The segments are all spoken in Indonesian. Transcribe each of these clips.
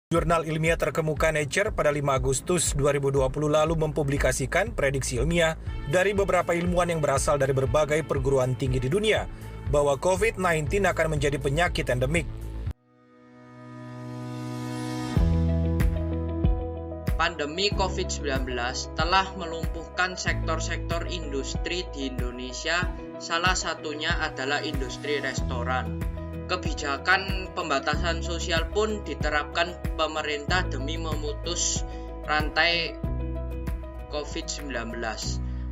Jurnal ilmiah terkemuka Nature pada 5 Agustus 2020 lalu mempublikasikan prediksi ilmiah dari beberapa ilmuwan yang berasal dari berbagai perguruan tinggi di dunia bahwa COVID-19 akan menjadi penyakit endemik. Pandemi COVID-19 telah melumpuhkan sektor-sektor industri di Indonesia, salah satunya adalah industri restoran. Kebijakan pembatasan sosial pun diterapkan pemerintah demi memutus rantai COVID-19.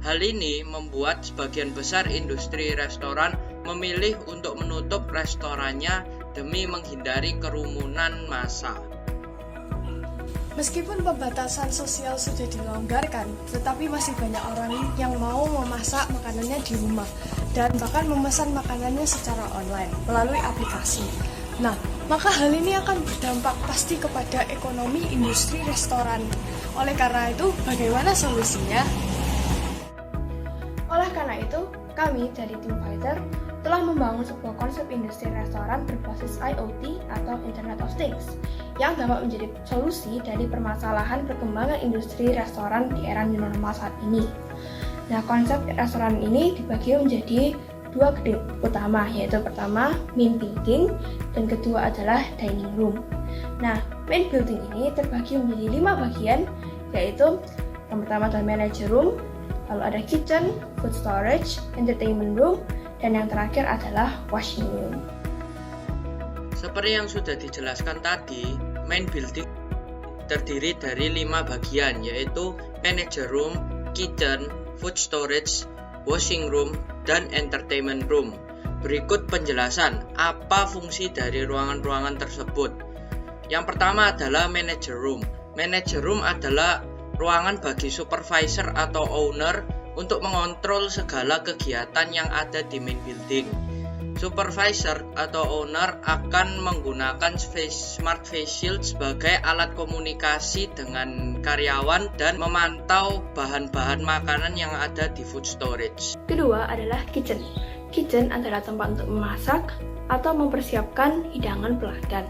Hal ini membuat sebagian besar industri restoran memilih untuk menutup restorannya demi menghindari kerumunan massa. Meskipun pembatasan sosial sudah dilonggarkan, tetapi masih banyak orang yang mau memasak makanannya di rumah dan bahkan memesan makanannya secara online melalui aplikasi. Nah, maka hal ini akan berdampak pasti kepada ekonomi industri restoran. Oleh karena itu, bagaimana solusinya? Oleh karena itu, kami dari Tim Fighter telah membangun sebuah konsep industri restoran berbasis IoT atau Internet of Things yang dapat menjadi solusi dari permasalahan perkembangan industri restoran di era new normal saat ini. Nah, konsep restoran ini dibagi menjadi dua gedung utama, yaitu pertama main building dan kedua adalah dining room. Nah, main building ini terbagi menjadi 5 bagian, yaitu yang pertama adalah manager room, lalu ada kitchen, food storage, entertainment room, dan yang terakhir adalah washing room. Seperti yang sudah dijelaskan tadi, main building terdiri dari 5 bagian, yaitu manager room, kitchen, food storage, washing room, dan entertainment room. Berikut penjelasan apa fungsi dari ruangan-ruangan tersebut. Yang pertama adalah manager room. Manager room adalah ruangan bagi supervisor atau owner untuk mengontrol segala kegiatan yang ada di main building. Supervisor atau owner akan menggunakan smart face shield sebagai alat komunikasi dengan karyawan dan memantau bahan-bahan makanan yang ada di food storage. Kedua adalah kitchen. Kitchen adalah tempat untuk memasak atau mempersiapkan hidangan pelanggan.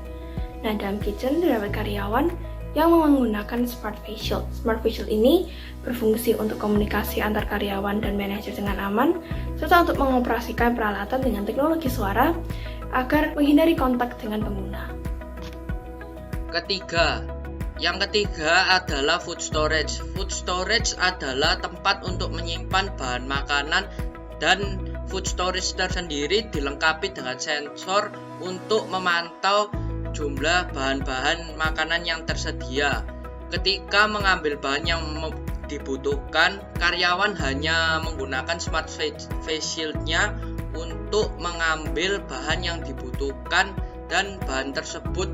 Nah, dalam kitchen terdapat karyawan yang menggunakan smart face shield. Smart face shield ini berfungsi untuk komunikasi antar karyawan dan manajer dengan aman, serta untuk mengoperasikan peralatan dengan teknologi suara agar menghindari kontak dengan pengguna. Yang ketiga adalah food storage. Food storage adalah tempat untuk menyimpan bahan makanan, dan food storage tersendiri dilengkapi dengan sensor untuk memantau jumlah bahan-bahan makanan yang tersedia. Ketika mengambil bahan yang dibutuhkan, karyawan hanya menggunakan smart face shield-nya untuk mengambil bahan yang dibutuhkan dan bahan tersebut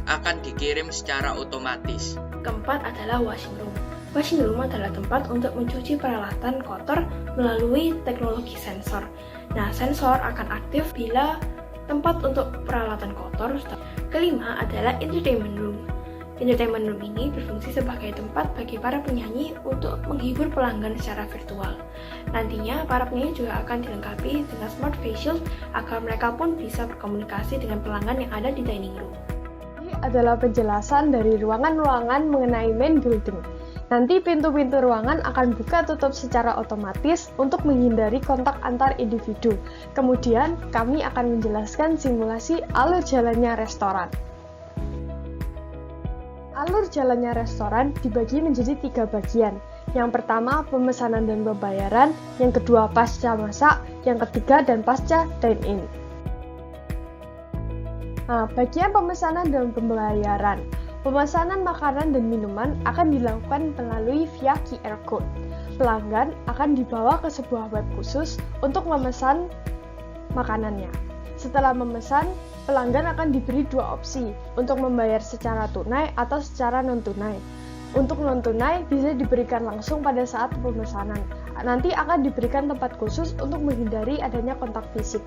akan dikirim secara otomatis. Keempat adalah washing room. Washing room adalah tempat untuk mencuci peralatan kotor melalui teknologi sensor. Nah, sensor akan aktif bila tempat untuk peralatan kotor. Kelima adalah entertainment room. Entertainment room ini berfungsi sebagai tempat bagi para penyanyi untuk menghibur pelanggan secara virtual. Nantinya, para penyanyi juga akan dilengkapi dengan smart face shield agar mereka pun bisa berkomunikasi dengan pelanggan yang ada di dining room. Ini adalah penjelasan dari ruangan-ruangan mengenai main building. Nanti pintu-pintu ruangan akan buka tutup secara otomatis untuk menghindari kontak antar individu. Kemudian, kami akan menjelaskan simulasi alur jalannya restoran. Alur jalannya restoran dibagi menjadi 3 bagian. Yang pertama, pemesanan dan pembayaran. Yang kedua, pasca masak. Yang ketiga, dan pasca dine-in. Nah, bagian pemesanan dan pembayaran. Pemesanan makanan dan minuman akan dilakukan melalui via QR Code. Pelanggan akan dibawa ke sebuah web khusus untuk memesan makanannya. Setelah memesan, pelanggan akan diberi 2 opsi untuk membayar secara tunai atau secara non-tunai. Untuk non-tunai bisa diberikan langsung pada saat pemesanan. Nanti akan diberikan tempat khusus untuk menghindari adanya kontak fisik.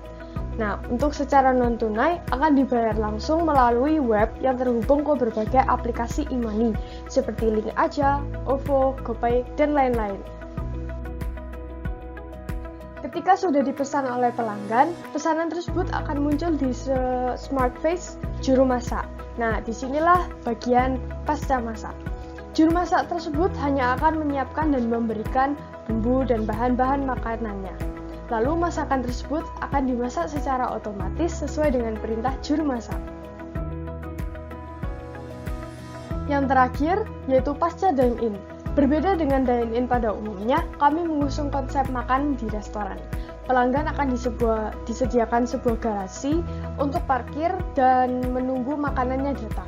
Nah, untuk secara non-tunai akan dibayar langsung melalui web yang terhubung ke berbagai aplikasi e-money seperti Link Aja, OVO, GoPay, dan lain-lain. Ketika sudah dipesan oleh pelanggan, pesanan tersebut akan muncul di smart face juru masak. Nah, disinilah bagian pasca masak. Juru masak tersebut hanya akan menyiapkan dan memberikan bumbu dan bahan-bahan makanannya. Lalu masakan tersebut akan dimasak secara otomatis sesuai dengan perintah juru masak. Yang terakhir, yaitu pasca dine-in. Berbeda dengan dine-in pada umumnya, kami mengusung konsep makan di restoran. Pelanggan akan disediakan sebuah garasi untuk parkir dan menunggu makanannya datang.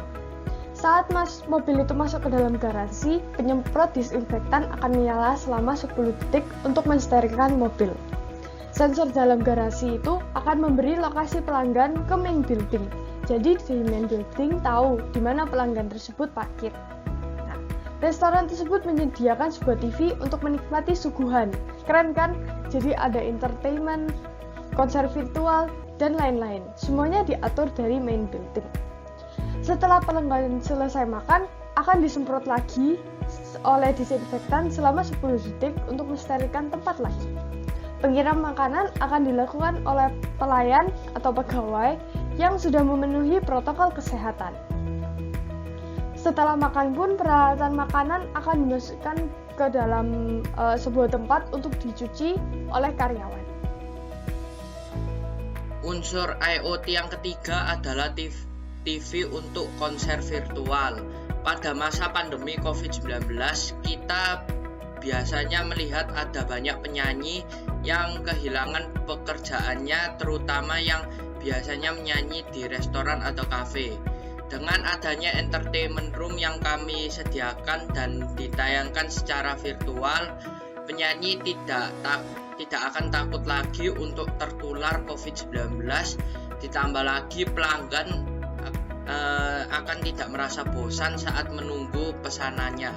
Saat mobil itu masuk ke dalam garasi, penyemprot disinfektan akan menyala selama 10 detik untuk mensterilkan mobil. Sensor dalam garasi itu akan memberi lokasi pelanggan ke main building. Jadi di main building tahu di mana pelanggan tersebut parkir. Nah, restoran tersebut menyediakan sebuah TV untuk menikmati suguhan. Keren kan? Jadi ada entertainment, konser virtual, dan lain-lain. Semuanya diatur dari main building. Setelah pelanggan selesai makan, akan disemprot lagi oleh disinfektan selama 10 detik untuk mensterilkan tempat lagi. Pengirim makanan akan dilakukan oleh pelayan atau pegawai yang sudah memenuhi protokol kesehatan. Setelah makan pun, peralatan makanan akan dimasukkan ke dalam sebuah tempat untuk dicuci oleh karyawan. Unsur IoT yang ketiga adalah TV untuk konser virtual. Pada masa pandemi COVID-19, kita biasanya melihat ada banyak penyanyi yang kehilangan pekerjaannya, terutama yang biasanya menyanyi di restoran atau kafe. Dengan adanya entertainment room yang kami sediakan dan ditayangkan secara virtual, penyanyi tidak akan takut lagi untuk tertular COVID-19. Ditambah lagi pelanggan akan tidak merasa bosan saat menunggu pesanannya.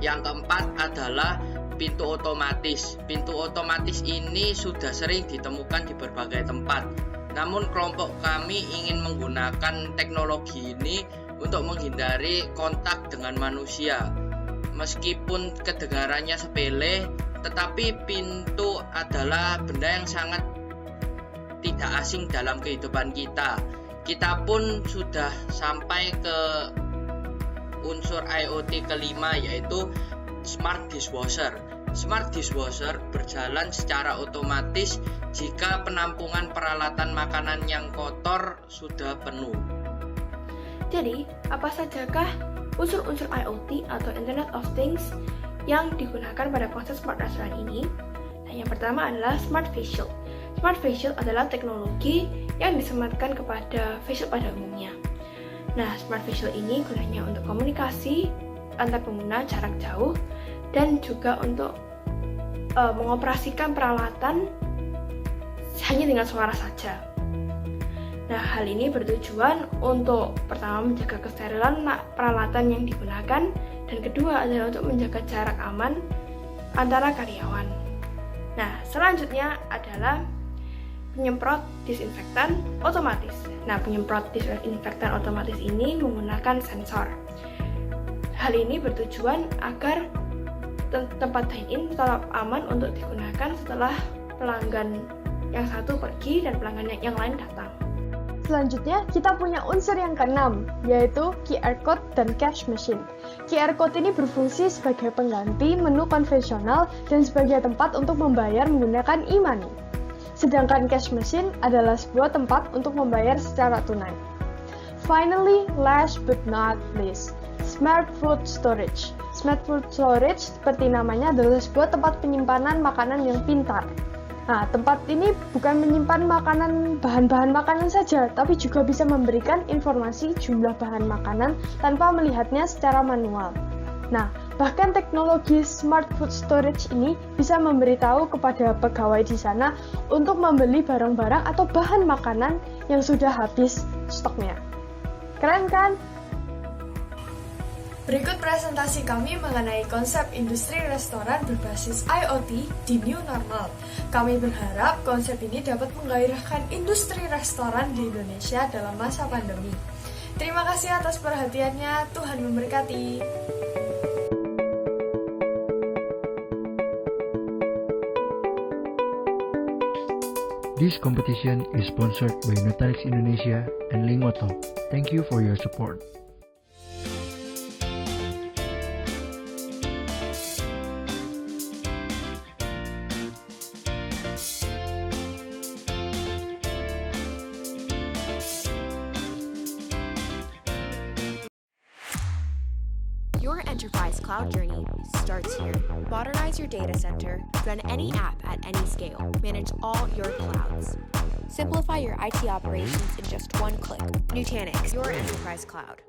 Yang keempat adalah pintu otomatis. Pintu otomatis ini sudah sering ditemukan di berbagai tempat. Namun kelompok kami ingin menggunakan teknologi ini untuk menghindari kontak dengan manusia. Meskipun kedengarannya sepele, tetapi pintu adalah benda yang sangat tidak asing dalam kehidupan kita. Kita pun sudah sampai ke unsur IoT kelima, yaitu Smart Dishwasher. Smart Dishwasher berjalan secara otomatis jika penampungan peralatan makanan yang kotor sudah penuh. Jadi, apa sajakah unsur-unsur IoT atau Internet of Things yang digunakan pada konsep smart restaurant ini? Nah, yang pertama adalah Smart Facial. Smart Facial adalah teknologi yang disematkan kepada facial pada umumnya. Nah, Smart Facial ini gunanya untuk komunikasi antar pengguna jarak jauh dan juga untuk mengoperasikan peralatan hanya dengan suara saja. Nah, hal ini bertujuan untuk pertama menjaga kesterilan peralatan yang digunakan, dan kedua adalah untuk menjaga jarak aman antara karyawan. Nah, selanjutnya adalah penyemprot disinfektan otomatis. Nah, penyemprot disinfektan otomatis ini menggunakan sensor. Hal ini bertujuan agar tempat dine-in tetap aman untuk digunakan setelah pelanggan yang satu pergi dan pelanggan yang lain datang. Selanjutnya, kita punya unsur yang keenam, yaitu QR Code dan Cash Machine. QR Code ini berfungsi sebagai pengganti menu konvensional dan sebagai tempat untuk membayar menggunakan e-money. Sedangkan Cash Machine adalah sebuah tempat untuk membayar secara tunai. Finally, last but not least, Smart Food Storage. Smart Food Storage, seperti namanya, adalah sebuah tempat penyimpanan makanan yang pintar. Nah, tempat ini bukan menyimpan bahan-bahan makanan saja, tapi juga bisa memberikan informasi jumlah bahan makanan tanpa melihatnya secara manual. Nah, bahkan teknologi Smart Food Storage ini bisa memberitahu kepada pegawai di sana untuk membeli barang-barang atau bahan makanan yang sudah habis stoknya. Keren kan? Berikut presentasi kami mengenai konsep industri restoran berbasis IoT di New Normal. Kami berharap konsep ini dapat menggairahkan industri restoran di Indonesia dalam masa pandemi. Terima kasih atas perhatiannya, Tuhan memberkati. This competition is sponsored by Nutanix Indonesia and Lingoto. Thank you for your support. Your enterprise cloud journey starts here. Modernize your data center, run any app at any scale, manage all your clouds. Simplify your IT operations in just one click. Nutanix, your enterprise cloud.